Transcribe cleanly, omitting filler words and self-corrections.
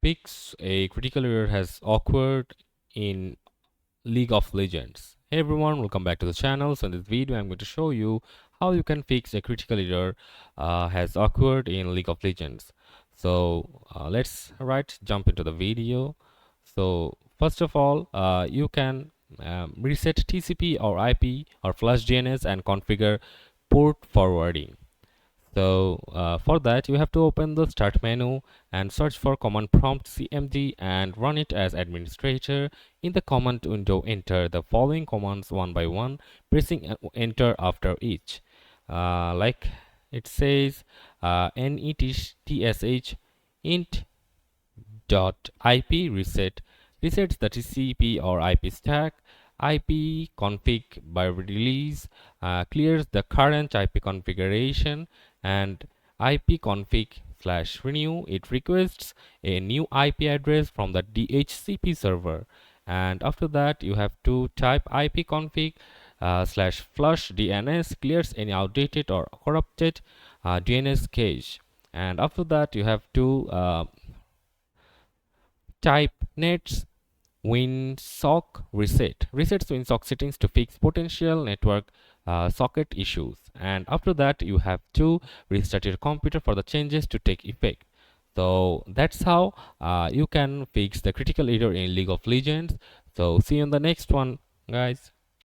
fix a critical error has occurred in League of Legends. Hey everyone, welcome back to the channel. So in this video, I'm going to show you how you can fix a critical error has occurred in League of Legends. So let's jump into the video. So first of all, you can reset TCP or IP or flash DNS and configure port forwarding. So for that, you have to open the start menu and search for command prompt cmd and run it as administrator. In the command window, enter the following commands one by one, pressing enter after each. Like it says, netsh int dot ip reset resets the TCP or IP stack. IP config by release clears the current IP configuration, and IP config slash renew, it requests a new IP address from the DHCP server. And after that, you have to type IP config slash flush DNS, clears any outdated or corrupted DNS cache. And after that, you have to type nets WinSock reset resets WinSock settings to fix potential network socket issues. And after that, you have to restart your computer for the changes to take effect. So that's how you can fix the critical error in League of Legends. So see you in the next one, guys.